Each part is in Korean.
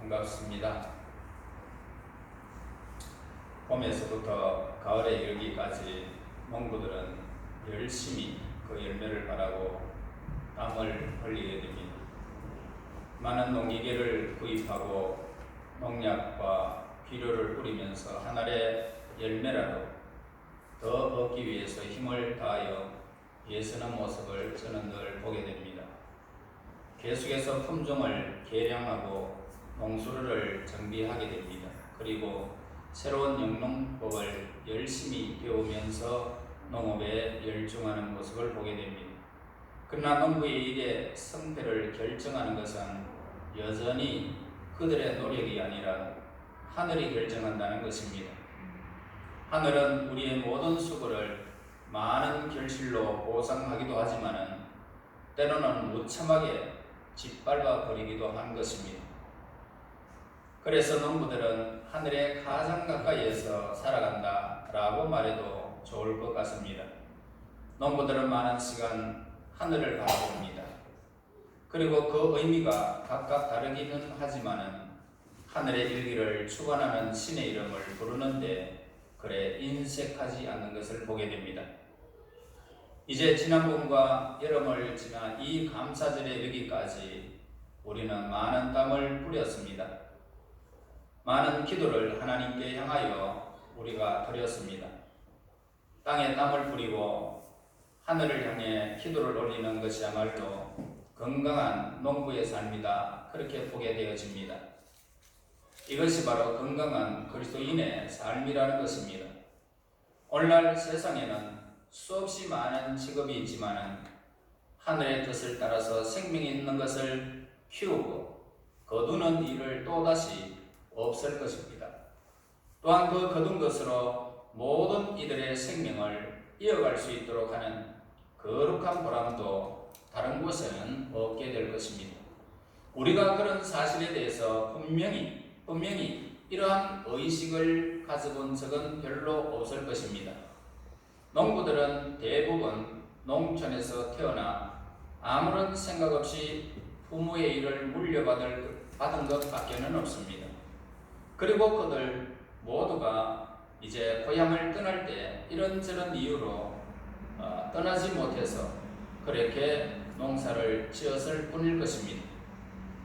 반갑습니다. 봄에서부터 가을에 이르기까지 농부들은 열심히 그 열매를 바라고 땀을 흘리게 됩니다. 많은 농기계를 구입하고 농약과 비료를 뿌리면서 한 알의 열매라도 더 얻기 위해서 힘을 다하여 애쓰는 모습을 저는 늘 보게 됩니다. 계속해서 품종을 개량하고 농수로를 정비하게 됩니다. 그리고 새로운 영농법을 열심히 배우면서 농업에 열중하는 모습을 보게 됩니다. 그러나 농부의 일의 성패를 결정하는 것은 여전히 그들의 노력이 아니라 하늘이 결정한다는 것입니다. 하늘은 우리의 모든 수고를 많은 결실로 보상하기도 하지만은 때로는 무참하게 짓밟아 버리기도 한 것입니다. 그래서 농부들은 하늘의 가장 가까이에서 살아간다 라고 말해도 좋을 것 같습니다. 농부들은 많은 시간 하늘을 바라봅니다. 그리고 그 의미가 각각 다르기는 하지만은 하늘의 일기를 주관하는 신의 이름을 부르는데 그래 인색하지 않는 것을 보게 됩니다. 이제 지난 봄과 여름을 지나 이 감사절에 이르기까지 우리는 많은 땀을 뿌렸습니다. 많은 기도를 하나님께 향하여 우리가 드렸습니다. 땅에 땀을 뿌리고 하늘을 향해 기도를 올리는 것이야말로 건강한 농부의 삶이다. 그렇게 보게 되어집니다. 이것이 바로 건강한 그리스도인의 삶이라는 것입니다. 오늘날 세상에는 수없이 많은 직업이 있지만 하늘의 뜻을 따라서 생명이 있는 것을 키우고 거두는 일을 또다시 없을 것입니다. 또한 그 거둔 것으로 모든 이들의 생명을 이어갈 수 있도록 하는 거룩한 보람도 다른 곳에는 없게 될 것입니다. 우리가 그런 사실에 대해서 분명히 이러한 의식을 가져본 적은 별로 없을 것입니다. 농부들은 대부분 농촌에서 태어나 아무런 생각 없이 부모의 일을 물려받은 것 밖에는 없습니다. 그리고 그들 모두가 이제 고향을 떠날 때 이런저런 이유로 떠나지 못해서 그렇게 농사를 지었을 뿐일 것입니다.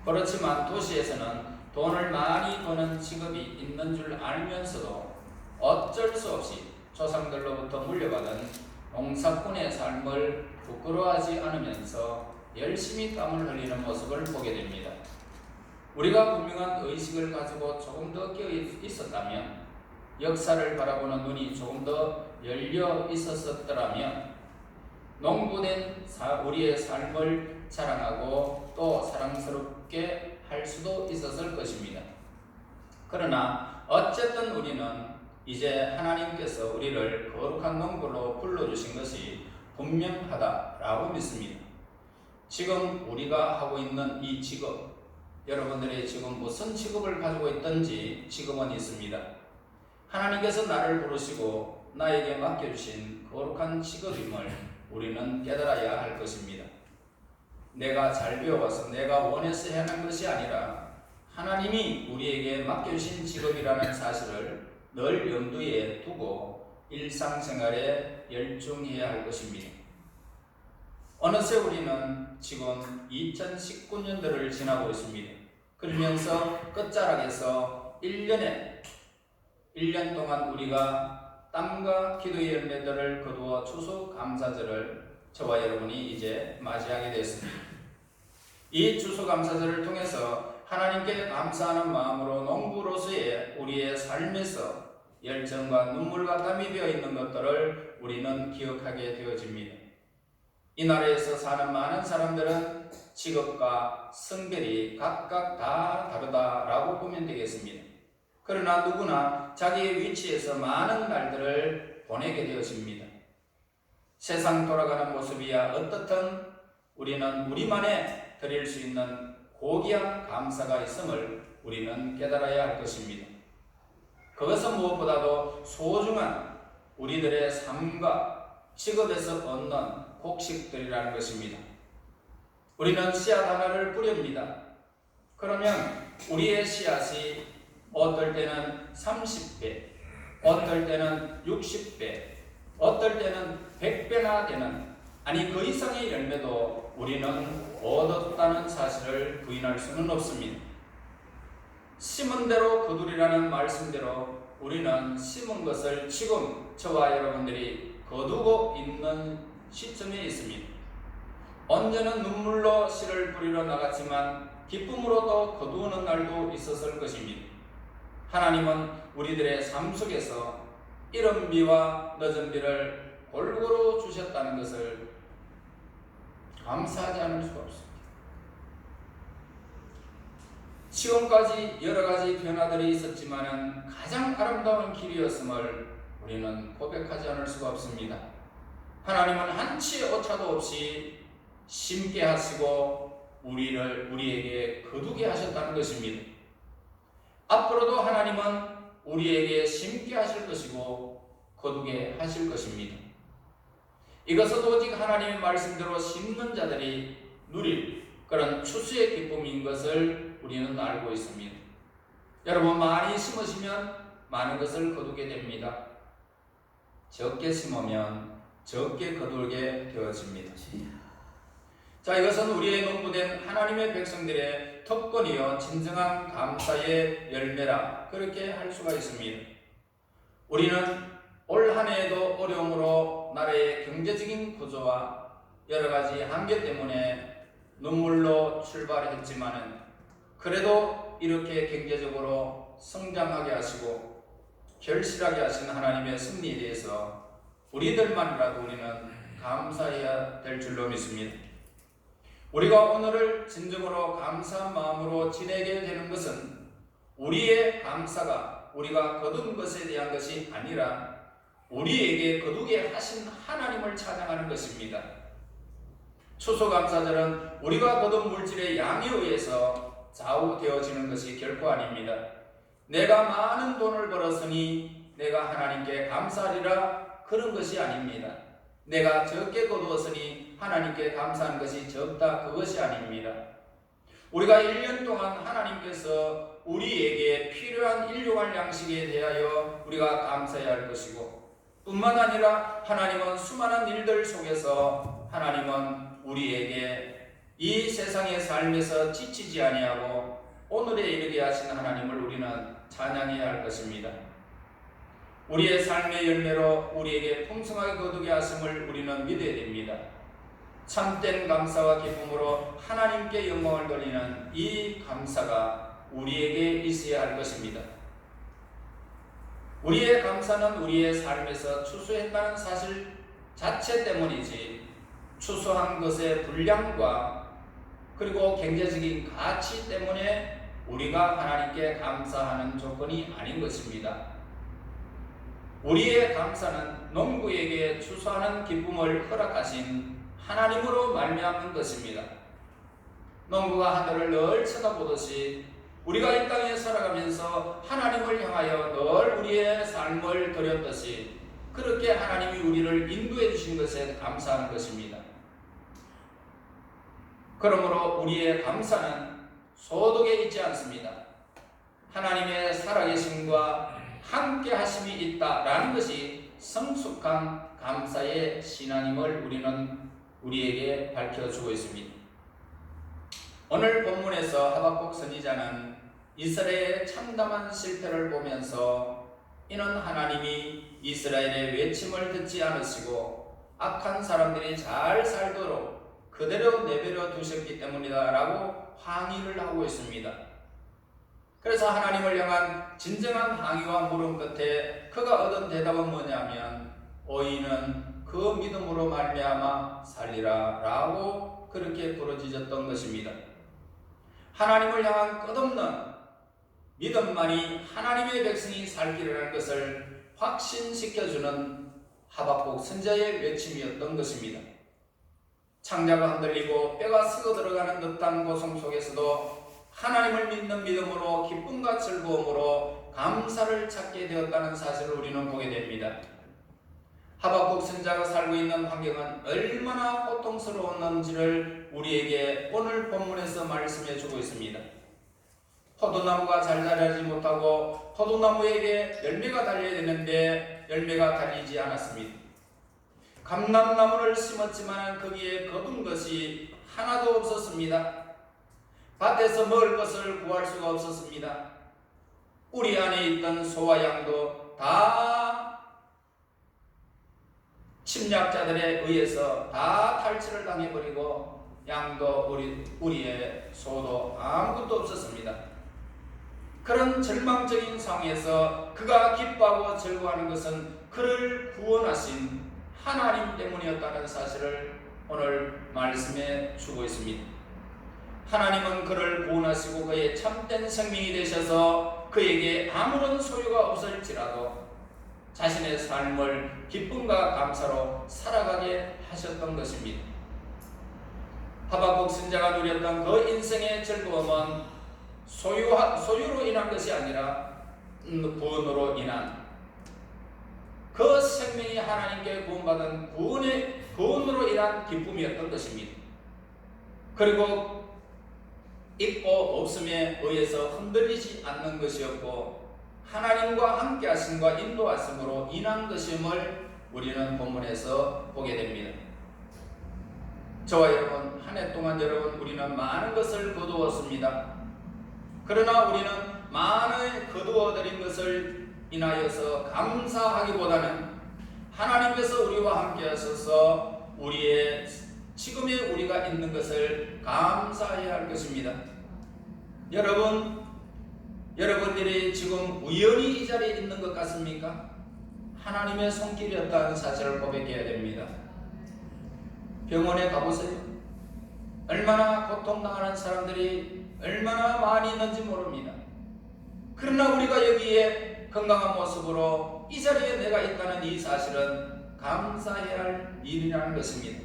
그렇지만 도시에서는 돈을 많이 버는 직업이 있는 줄 알면서도 어쩔 수 없이 조상들로부터 물려받은 농사꾼의 삶을 부끄러워하지 않으면서 열심히 땀을 흘리는 모습을 보게 됩니다. 우리가 분명한 의식을 가지고 조금 더 깨어 있었다면, 역사를 바라보는 눈이 조금 더 열려 있었더라면 농부된 우리의 삶을 자랑하고 또 사랑스럽게 할 수도 있었을 것입니다. 그러나 어쨌든 우리는 이제 하나님께서 우리를 거룩한 농부로 불러주신 것이 분명하다라고 믿습니다. 지금 우리가 하고 있는 이 직업, 여러분들이 지금 무슨 직업을 가지고 있든지 직업은 있습니다. 하나님께서 나를 부르시고 나에게 맡겨주신 거룩한 직업임을 우리는 깨달아야 할 것입니다. 내가 잘 배워와서 내가 원해서 해낸 것이 아니라 하나님이 우리에게 맡겨주신 직업이라는 사실을 늘 염두에 두고 일상생활에 열중해야 할 것입니다. 어느새 우리는 지금 2019년도를 지나고 있습니다. 그러면서 끝자락에서 1년 동안 우리가 땀과 기도의 열매들을 거두어 추수감사절을 저와 여러분이 이제 맞이하게 됐습니다. 이 추수감사절을 통해서 하나님께 감사하는 마음으로 농부로서의 우리의 삶에서 열정과 눈물과 땀이 되어 있는 것들을 우리는 기억하게 되어집니다. 이 나라에서 사는 많은 사람들은 직업과 성별이 각각 다 다르다라고 보면 되겠습니다. 그러나 누구나 자기의 위치에서 많은 날들을 보내게 되어집니다. 세상 돌아가는 모습이야 어떻든 우리는 우리만의 드릴 수 있는 고귀한 감사가 있음을 우리는 깨달아야 할 것입니다. 그것은 무엇보다도 소중한 우리들의 삶과 직업에서 얻는 곡식들이라는 것입니다. 우리는 씨앗 하나를 뿌립니다. 그러면 우리의 씨앗이 어떨 때는 30배, 어떨 때는 60배, 어떨 때는 100배나 되는, 아니 그 이상의 열매도 우리는 얻었다는 사실을 부인할 수는 없습니다. 심은 대로 거두리라는 말씀대로 우리는 심은 것을 지금 저와 여러분들이 거두고 있는 시점에 있습니다. 언제는 눈물로 씨를 뿌리러 나갔지만 기쁨으로 또 거두는 날도 있었을 것입니다. 하나님은 우리들의 삶 속에서 이른 비와 늦은 비를 골고루 주셨다는 것을 감사하지 않을 수가 없습니다. 지금까지 여러 가지 변화들이 있었지만 가장 아름다운 길이었음을 우리는 고백하지 않을 수가 없습니다. 하나님은 한치의 오차도 없이 심게 하시고 우리에게 거두게 하셨다는 것입니다. 앞으로도 하나님은 우리에게 심게 하실 것이고 거두게 하실 것입니다. 이것은 오직 하나님의 말씀대로 심는 자들이 누릴 그런 추수의 기쁨인 것을 우리는 알고 있습니다. 여러분, 많이 심으시면 많은 것을 거두게 됩니다. 적게 심으면 적게 거두게 되어집니다. 자, 이것은 우리의 농부된 하나님의 백성들의 특권이요 진정한 감사의 열매라 그렇게 할 수가 있습니다. 우리는 올 한 해에도 어려움으로 나라의 경제적인 구조와 여러 가지 한계 때문에 눈물로 출발했지만은 그래도 이렇게 경제적으로 성장하게 하시고 결실하게 하신 하나님의 승리에 대해서 우리들만이라도 우리는 감사해야 될 줄로 믿습니다. 우리가 오늘을 진정으로 감사한 마음으로 지내게 되는 것은 우리의 감사가 우리가 거둔 것에 대한 것이 아니라 우리에게 거두게 하신 하나님을 찬양하는 것입니다. 추수감사절은 우리가 거둔 물질의 양에 의해서 좌우되어지는 것이 결코 아닙니다. 내가 많은 돈을 벌었으니 내가 하나님께 감사하리라 그런 것이 아닙니다. 내가 적게 거두었으니 하나님께 감사하는 것이 적다 그것이 아닙니다. 우리가 1년 동안 하나님께서 우리에게 필요한 일용할 양식에 대하여 우리가 감사해야 할 것이고 뿐만 아니라 하나님은 수많은 일들 속에서 하나님은 우리에게 이 세상의 삶에서 지치지 아니하고 오늘에 이르게 하신 하나님을 우리는 찬양해야 할 것입니다. 우리의 삶의 열매로 우리에게 풍성하게 거두게 하심을 우리는 믿어야 됩니다. 참된 감사와 기쁨으로 하나님께 영광을 돌리는 이 감사가 우리에게 있어야 할 것입니다. 우리의 감사는 우리의 삶에서 추수했다는 사실 자체 때문이지 추수한 것의 분량과 그리고 경제적인 가치 때문에 우리가 하나님께 감사하는 조건이 아닌 것입니다. 우리의 감사는 농부에게 추수하는 기쁨을 허락하신 하나님으로 말미암는 것입니다. 농부가 하늘을 늘 쳐다보듯이 우리가 이 땅에 살아가면서 하나님을 향하여 늘 우리의 삶을 드렸듯이 그렇게 하나님이 우리를 인도해 주신 것에 감사하는 것입니다. 그러므로 우리의 감사는 소득에 있지 않습니다. 하나님의 살아계심과 함께 하심이 있다라는 것이 성숙한 감사의 신앙임을 우리는 우리에게 밝혀주고 있습니다. 오늘 본문에서 하박국 선지자는 이스라엘의 참담한 실패를 보면서 이는 하나님이 이스라엘의 외침을 듣지 않으시고 악한 사람들이 잘 살도록 그대로 내버려 두셨기 때문이다 라고 항의를 하고 있습니다. 그래서 하나님을 향한 진정한 항의와 물음 끝에 그가 얻은 대답은 뭐냐면 의인은 그 믿음으로 말미암아 살리라 라고 그렇게 부르짖었던 것입니다. 하나님을 향한 끝없는 믿음만이 하나님의 백성이 살 길이라는 것을 확신시켜주는 하박국 선지자의 외침이었던 것입니다. 창자가 흔들리고 뼈가 썩어 들어가는 듯한 고통 속에서도 하나님을 믿는 믿음으로 기쁨과 즐거움으로 감사를 찾게 되었다는 사실을 우리는 보게 됩니다. 하박국 선지자가 살고 있는 환경은 얼마나 고통스러웠는지를 우리에게 오늘 본문에서 말씀해 주고 있습니다. 포도나무가 잘 자라지 못하고 포도나무에게 열매가 달려야 되는데 열매가 달리지 않았습니다. 감람나무를 심었지만 거기에 거둔 것이 하나도 없었습니다. 밭에서 먹을 것을 구할 수가 없었습니다. 우리 안에 있던 소와 양도 다 침략자들에 의해서 다 탈취를 당해버리고 양도 우리의 소도 아무것도 없었습니다. 그런 절망적인 상황에서 그가 기뻐하고 즐거워하는 것은 그를 구원하신 하나님 때문이었다는 사실을 오늘 말씀에 주고 있습니다. 하나님은 그를 구원하시고 그의 참된 생명이 되셔서 그에게 아무런 소유가 없을지라도 자신의 삶을 기쁨과 감사로 살아가게 하셨던 것입니다. 하박국 선지자가 누렸던 그 인생의 즐거움은 소유로 인한 것이 아니라 구원으로 인한 그 생명이 하나님께 구원받은 구원으로 인한 기쁨이었던 것입니다. 그리고 있고 없음에 의해서 흔들리지 않는 것이었고 하나님과 함께 하심과 인도하심으로 인한 것임을 우리는 본문에서 보게 됩니다. 저와 여러분, 한 해 동안 여러분 우리는 많은 것을 거두었습니다. 그러나 우리는 많은 거두어들인 것을 인하여서 감사하기보다는 하나님께서 우리와 함께 하셔서 우리의 지금의 우리가 있는 것을 감사해야 할 것입니다. 여러분들이 지금 우연히 이 자리에 있는 것 같습니까? 하나님의 손길이었다는 사실을 고백해야 됩니다. 병원에 가보세요. 얼마나 고통당하는 사람들이 얼마나 많이 있는지 모릅니다. 그러나 우리가 여기에 건강한 모습으로 이 자리에 내가 있다는 이 사실은 감사해야 할 일이라는 것입니다.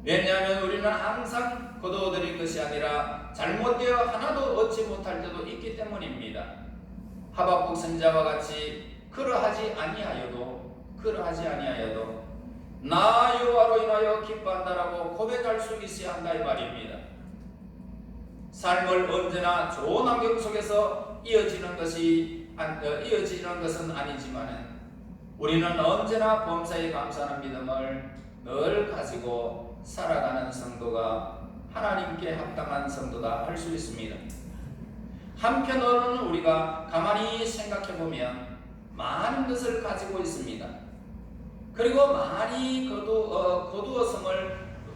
왜냐하면 우리는 항상 거두어들인 것이 아니라 잘못되어 하나도 얻지 못할 때도 있기 때문입니다. 하박국 선지자와 같이 그러하지 아니하여도 나 여호와로 인하여 기뻐한다라고 고백할 수 있어야 한다 이 말입니다. 삶을 언제나 좋은 환경 속에서 이어지는 것은 아니지만 우리는 언제나 범사에 감사하는 믿음을 늘 가지고 살아가는 성도가 하나님께 합당한 성도다 할 수 있습니다. 한편으로는 우리가 가만히 생각해 보면 많은 것을 가지고 있습니다. 그리고 많이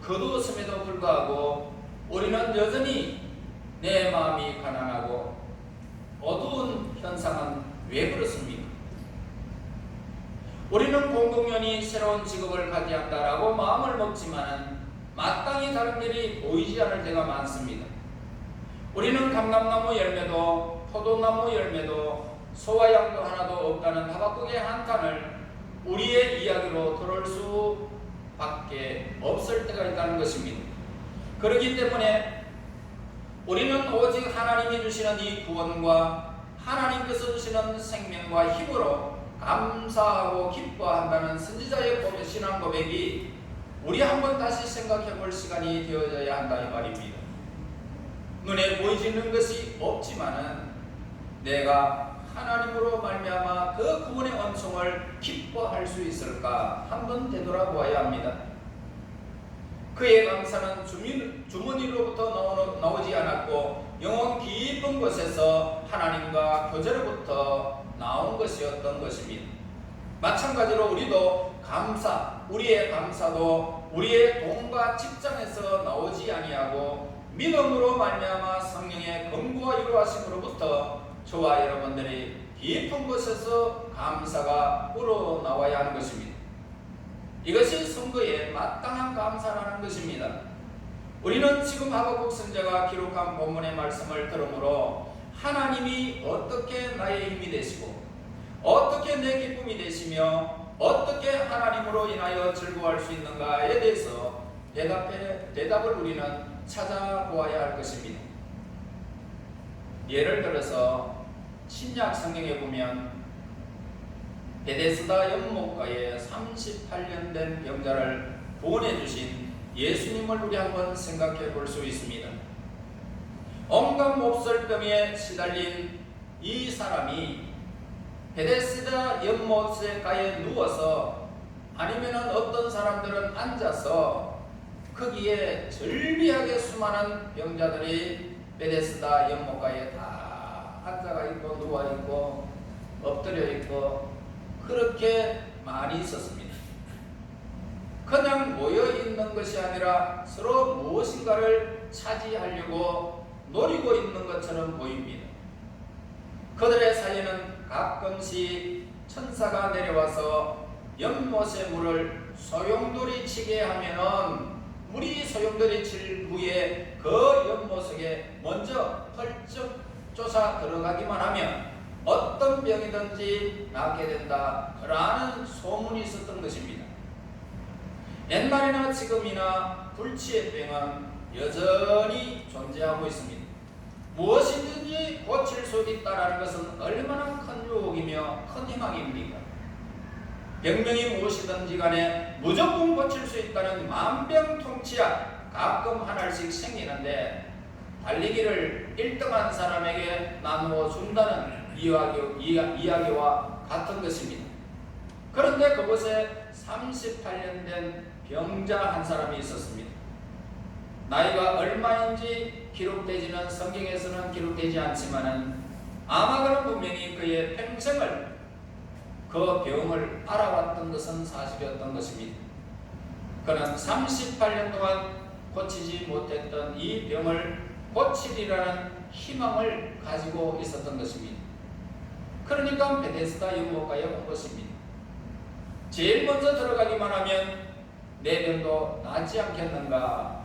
거두었음에도 불구하고 우리는 여전히 내 마음이 가난하고 어두운 현상은 왜 그렇습니까? 우리는 공공연히 새로운 직업을 갖게 한다라고 마음을 먹지만 마땅히 다른 일이 보이지 않을 때가 많습니다. 우리는 감람나무 열매도 포도나무 열매도 소와 양도 하나도 없다는 하박국의 한탄을 우리의 이야기로 들을 수밖에 없을 때가 있다는 것입니다. 그렇기 때문에 우리는 오직 하나님이 주시는 이 구원과 하나님께서 주시는 생명과 힘으로 감사하고 기뻐한다는 선지자의 신앙 고백이 우리 한번 다시 생각해 볼 시간이 되어져야 한다 이 말입니다. 눈에 보이지는 것이 없지만은 내가 하나님으로 말미암아 그 구원의 은총을 기뻐할 수 있을까 한번 되돌아보아야 합니다. 그의 감사는 주머니로부터 나오지 않았고 영혼 깊은 곳에서 하나님과 교제로부터 나온 것이었던 것입니다. 마찬가지로 우리도 우리의 감사도 우리의 돈과 직장에서 나오지 아니하고 믿음으로 말미암아 성령의 권고와 이루어심으로부터 저와 여러분들이 깊은 곳에서 감사가 우러나와야 하는 것입니다. 이것이 선거에 마땅한 감사라는 것입니다. 우리는 지금 하박국 선지자가 기록한 본문의 말씀을 들으므로 하나님이 어떻게 나의 힘이 되시고 어떻게 내 기쁨이 되시며 어떻게 하나님으로 인하여 즐거워할 수 있는가에 대해서 대답을 우리는 찾아보아야 할 것입니다. 예를 들어서 신약 성경에 보면 베데스다 연못가에 38년 된 병자를 구원해 주신 예수님을 우리 한번 생각해 볼 수 있습니다. 온갖 몹쓸병에 시달린 이 사람이 베데스다 연못가에 누워서 아니면 어떤 사람들은 앉아서 거기에 절비하게 수많은 병자들이 베데스다 연못가에 다 앉아가 있고 누워 있고 엎드려 있고 그렇게 많이 있었습니다. 그냥 모여 있는 것이 아니라 서로 무엇인가를 차지하려고 노리고 있는 것처럼 보입니다. 그들의 사이에는 가끔씩 천사가 내려와서 연못의 물을 소용돌이 치게 하면은 물이 소용돌이 칠 후에 그 연못 속에 먼저 펄쩍 쫓아 들어가기만 하면 어떤 병이든지 낫게 된다라는 소문이 있었던 것입니다. 옛날이나 지금이나 불치의 병은 여전히 존재하고 있습니다. 무엇이든지 고칠 수 있다는 것은 얼마나 큰 유혹이며 큰 희망입니까? 병명이 무엇이든지 간에 무조건 고칠 수 있다는 만병통치약 가끔 하나씩 생기는데 달리기를 1등한 사람에게 나누어 준다는 이야기와 같은 것입니다. 그런데 그곳에 38년 된 병자 한 사람이 있었습니다. 나이가 얼마인지 기록되지는 성경에서는 기록되지 않지만은 아마 그는 분명히 그의 평생을 그 병을 알아왔던 것은 사실이었던 것입니다. 그는 38년 동안 고치지 못했던 이 병을 고치리라는 희망을 가지고 있었던 것입니다. 그러니까 베데스다 연못가에 온 것입니다. 제일 먼저 들어가기만 하면 내 병도 낫지 않겠는가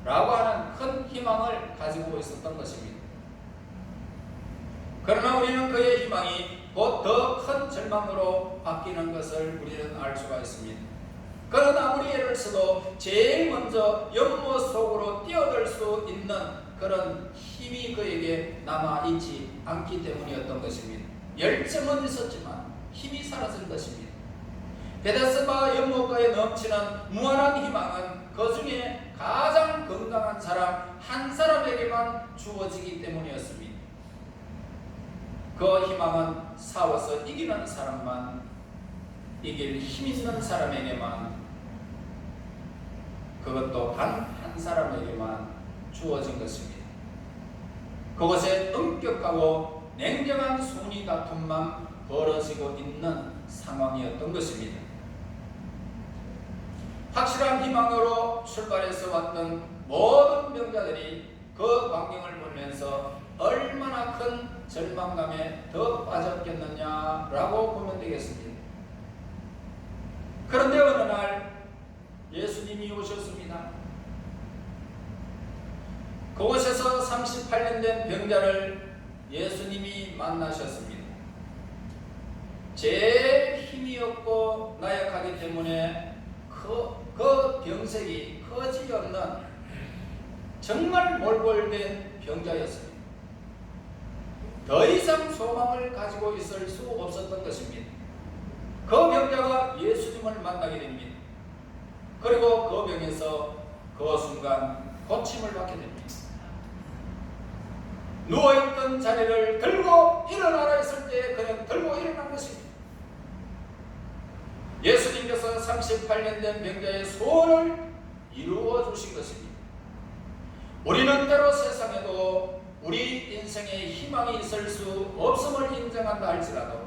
라고 하는 큰 희망을 가지고 있었던 것입니다. 그러나 우리는 그의 희망이 곧 더 큰 절망으로 바뀌는 것을 우리는 알 수가 있습니다. 그는 아무리 애를 써도 제일 먼저 연못 속으로 뛰어들 수 있는 그런 힘이 그에게 남아있지 않기 때문이었던 것입니다. 열정은 있었지만 힘이 사라진 것입니다. 베데스다 연못가에 넘치는 무한한 희망은 그 중에 가장 건강한 사람 한 사람에게만 주어지기 때문이었습니다. 그 희망은 싸워서 이기는 사람만, 이길 힘 있는 사람에게만, 그것도 단 한 사람에게만 주어진 것입니다. 그것에 엄격하고 냉정한 순위 다툼만 벌어지고 있는 상황이었던 것입니다. 확실한 희망으로 출발해서 왔던 모든 병자들이 그 광경을 보면서 얼마나 큰 절망감에 더 빠졌겠느냐라고 보면 되겠습니다. 그런데 어느 날 예수님이 오셨습니다. 그곳에서 38년 된 병자를 예수님이 만나셨습니다. 제일 힘이 없고 나약하기 때문에 그 병색이 거지없는 정말 몰골된 병자였습니다. 더 이상 소망을 가지고 있을 수 없었던 것입니다. 그 병자가 예수님을 만나게 됩니다. 그리고 그 병에서 그 순간 고침을 받게 됩니다. 누워있던 자리를 들고 일어나라 했을 때 그냥 들고 일어난 것입니다. 예수님께서 38년 된 병자의 소원을 이루어 주신 것입니다. 우리는 때로 세상에도 우리 인생에 희망이 있을 수 없음을 인정한다 할지라도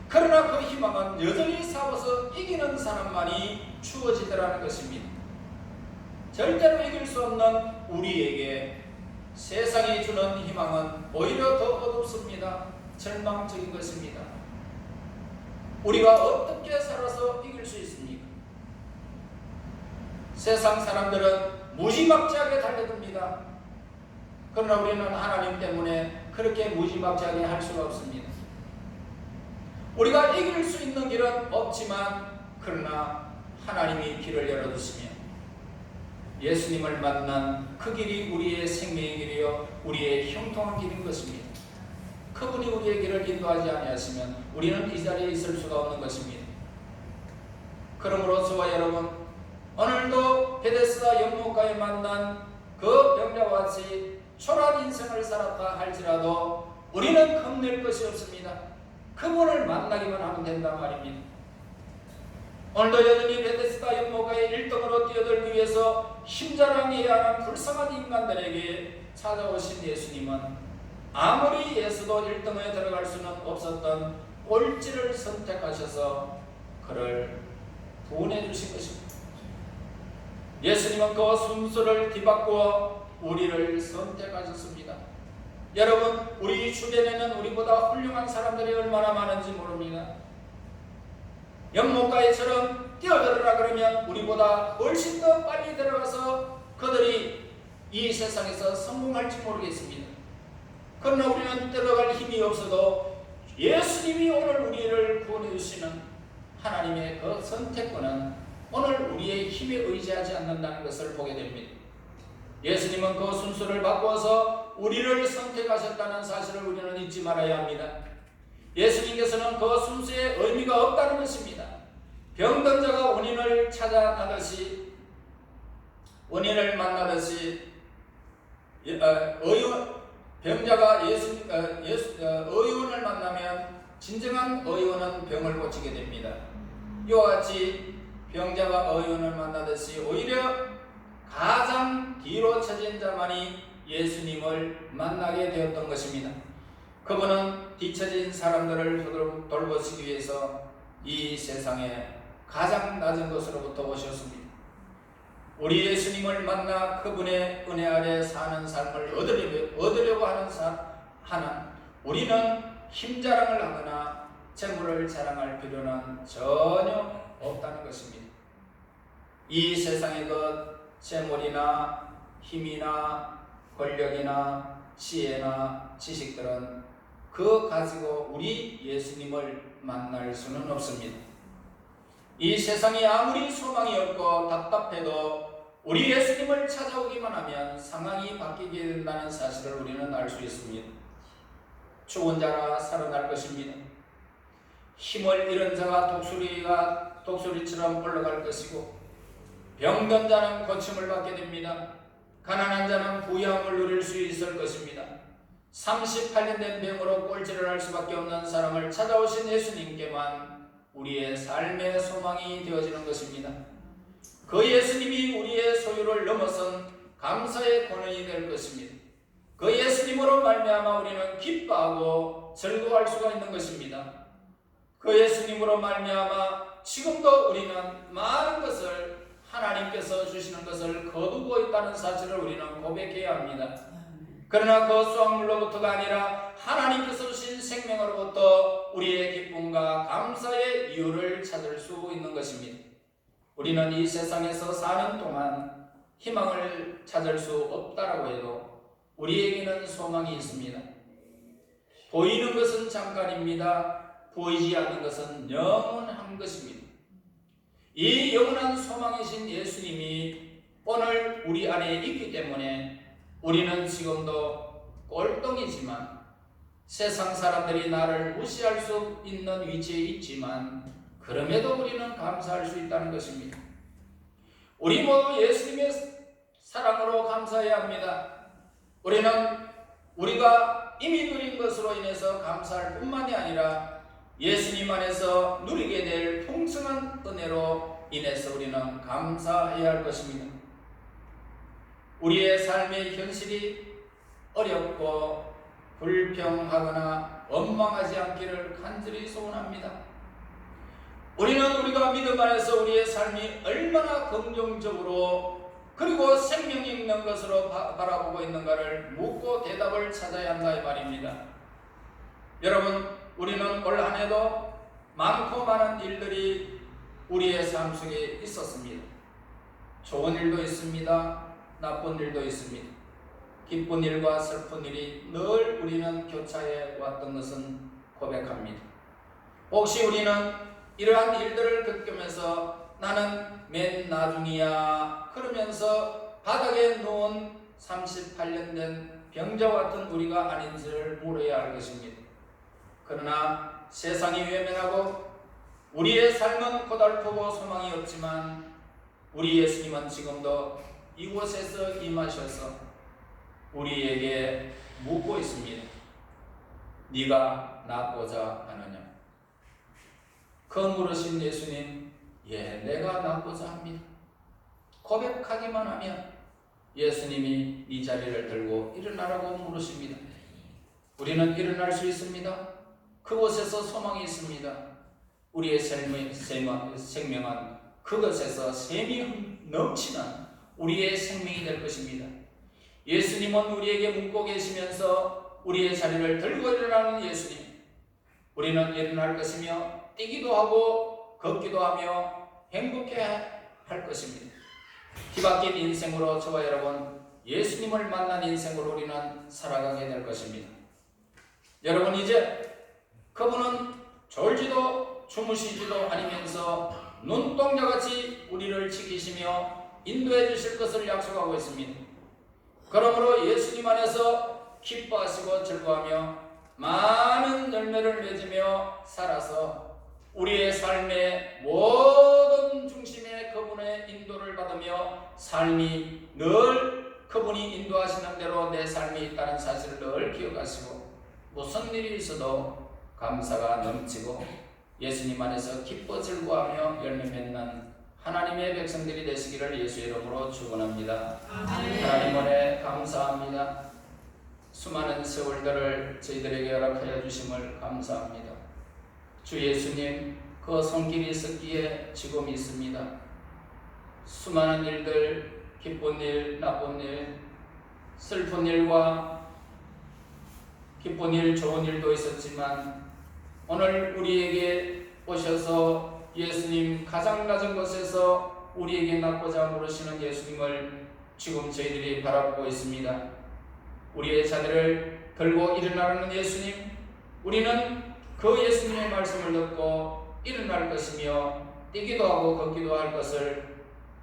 그러나 그 희망은 여전히 싸워서 이기는 사람만이 주어지더라는 것입니다. 절대로 이길 수 없는 우리에게 세상이 주는 희망은 오히려 더 어둡습니다. 절망적인 것입니다. 우리가 어떻게 살아서 이길 수 있습니까? 세상 사람들은 무지막지하게 달려듭니다. 그러나 우리는 하나님 때문에 그렇게 무지막지하게 할 수가 없습니다. 우리가 이길 수 있는 길은 없지만 그러나 하나님이 길을 열어주시며 예수님을 만난 그 길이 우리의 생명의 길이요 우리의 형통한 길인 것입니다. 그분이 우리의 길을 인도하지 아니하시면 우리는 이 자리에 있을 수가 없는 것입니다. 그러므로 저와 여러분 오늘도 베데스다 연못가에 만난 그 병자와 같이 초라한 살았다 할지라도 우리는 겁낼 것이 없습니다. 그분을 만나기만 하면 된단 말입니다. 오늘도 여전히 베데스다 연못가에 1등으로 뛰어들기 위해서 힘자랑해야 하는 불쌍한 인간들에게 찾아오신 예수님은 아무리 예수도 1등에 들어갈 수는 없었던 꼴찌를 선택하셔서 그를 구원해 주신 것입니다. 예수님은 그 순서를 뒤바꾸어 우리를 선택하셨습니다. 여러분, 우리 주변에는 우리보다 훌륭한 사람들이 얼마나 많은지 모릅니다. 연못가에처럼 뛰어들어라 그러면 우리보다 훨씬 더 빨리 들어가서 그들이 이 세상에서 성공할지 모르겠습니다. 그러나 우리는 들어갈 힘이 없어도 예수님이 오늘 우리를 구원해 주시는 하나님의 그 선택권은 오늘 우리의 힘에 의지하지 않는다는 것을 보게 됩니다. 예수님은 그 순서를 바꾸어서 우리를 선택하셨다는 사실을 우리는 잊지 말아야 합니다. 예수님께서는 그 순서에 의미가 없다는 것입니다. 병든 자가 원인을 찾아나듯이 원인을 만나듯이 병자가 의원을 만나면 진정한 의원은 병을 고치게 됩니다. 이와 같이 병자가 의원을 만나듯이 오히려 가장 뒤로 처진 자만이 예수님을 만나게 되었던 것입니다. 그분은 뒤처진 사람들을 돌보시기 위해서 이 세상에 가장 낮은 곳으로부터 오셨습니다. 우리 예수님을 만나 그분의 은혜 아래 사는 삶을 얻으려고 하는 우리는 힘자랑을 하거나 재물을 자랑할 필요는 전혀 없다는 것입니다. 이 세상의 것, 재물이나 힘이나 권력이나 지혜나 지식들은 그 가지고 우리 예수님을 만날 수는 없습니다. 이 세상이 아무리 소망이 없고 답답해도 우리 예수님을 찾아오기만 하면 상황이 바뀌게 된다는 사실을 우리는 알 수 있습니다. 죽은 자가 살아날 것입니다. 힘을 잃은 자가 독수리처럼 올라갈 것이고, 병든 자는 고침을 받게 됩니다. 가난한 자는 부유함을 누릴 수 있을 것입니다. 38년 된 병으로 꼴찌를 할 수밖에 없는 사람을 찾아오신 예수님께만 우리의 삶의 소망이 되어지는 것입니다. 그 예수님이 우리의 소유를 넘어선 감사의 권원이 될 것입니다. 그 예수님으로 말미암아 우리는 기뻐하고 즐거워할 수가 있는 것입니다. 그 예수님으로 말미암아 지금도 우리는 많은 것을 하나님께서 주시는 것을 거두고 있다는 사실을 우리는 고백해야 합니다. 그러나 그 수확물로부터가 아니라 하나님께서 주신 생명으로부터 우리의 기쁨과 감사의 이유를 찾을 수 있는 것입니다. 우리는 이 세상에서 사는 동안 희망을 찾을 수 없다라고 해도 우리에게는 소망이 있습니다. 보이는 것은 잠깐입니다. 보이지 않는 것은 영원한 것입니다. 이 영원한 소망이신 예수님이 오늘 우리 안에 있기 때문에 우리는 지금도 꼴등이지만 세상 사람들이 나를 무시할 수 있는 위치에 있지만 그럼에도 우리는 감사할 수 있다는 것입니다. 우리 모두 예수님의 사랑으로 감사해야 합니다. 우리는 우리가 이미 누린 것으로 인해서 감사할 뿐만이 아니라 예수님 안에서 누리게 될 풍성한 은혜로 인해서 우리는 감사해야 할 것입니다. 우리의 삶의 현실이 어렵고 불평하거나 원망하지 않기를 간절히 소원합니다. 우리는 우리가 믿음 안에서 우리의 삶이 얼마나 긍정적으로 그리고 생명 있는 것으로 바라보고 있는가를 묻고 대답을 찾아야 한다 이 말입니다. 여러분, 우리는 올 한 해도 많고 많은 일들이 우리의 삶 속에 있었습니다. 좋은 일도 있습니다. 나쁜 일도 있습니다. 기쁜 일과 슬픈 일이 늘 우리는 교차해 왔던 것은 고백합니다. 혹시 우리는 이러한 일들을 겪으면서 나는 맨 나중이야 그러면서 바닥에 누운 38년 된 병자와 같은 우리가 아닌지를 물어야 할 것입니다. 그러나 세상이 외면하고 우리의 삶은 고달프고 소망이 없지만 우리 예수님은 지금도 이곳에서 임하셔서 우리에게 묻고 있습니다. 네가 낫고자 하느냐? 그 물으신 예수님, 예, 내가 낫고자 합니다. 고백하기만 하면 예수님이 이 자리를 들고 일어나라고 물으십니다. 우리는 일어날 수 있습니다. 그곳에서 소망이 있습니다. 우리의 생명은 그것에서 샘이 넘치는 우리의 생명이 될 것입니다. 예수님은 우리에게 묻고 계시면서 우리의 자리를 들고 일어나는 예수님, 우리는 일어날 것이며 뛰기도 하고 걷기도 하며 행복해 할 것입니다. 뒤바뀐 인생으로 저와 여러분 예수님을 만난 인생으로 우리는 살아가게 될 것입니다. 여러분, 이제 그분은 졸지도 주무시지도 아니면서 눈동자같이 우리를 지키시며 인도해 주실 것을 약속하고 있습니다. 그러므로 예수님 안에서 기뻐하시고 즐거워하며 많은 열매를 맺으며 살아서 우리의 삶의 모든 중심에 그분의 인도를 받으며 삶이 늘 그분이 인도하시는 대로 내 삶이 있다는 사실을 늘 기억하시고 무슨 일이 있어도 감사가 넘치고 예수님 안에서 기뻐 즐거워하며 열매 맺는 하나님의 백성들이 되시기를 예수의 이름으로 축원합니다. 하나님 은혜 감사합니다. 수많은 세월들을 저희들에게 허락하여 주심을 감사합니다. 주 예수님, 그 손길이 있었기에 지금 있습니다. 수많은 일들, 기쁜 일, 나쁜 일, 슬픈 일과 기쁜 일, 좋은 일도 있었지만 오늘 우리에게 오셔서 예수님 가장 낮은 곳에서 우리에게 낫고자 물으시는 예수님을 지금 저희들이 바라보고 있습니다. 우리의 자들을 들고 일어나는 예수님, 우리는 그 예수님의 말씀을 듣고 일어날 것이며 뛰기도 하고 걷기도 할 것을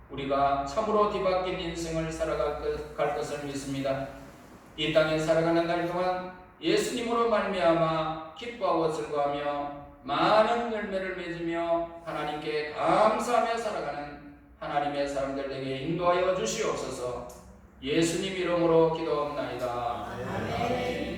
우리가 참으로 뒤바뀐 인생을 살아갈 것을 믿습니다. 이 땅에 살아가는 날 동안 예수님으로 말미암아 기뻐하고 즐거워하며 많은 열매를 맺으며 하나님께 감사하며 살아가는 하나님의 사람들에게 인도하여 주시옵소서. 예수님 이름으로 기도합나이다. 아멘.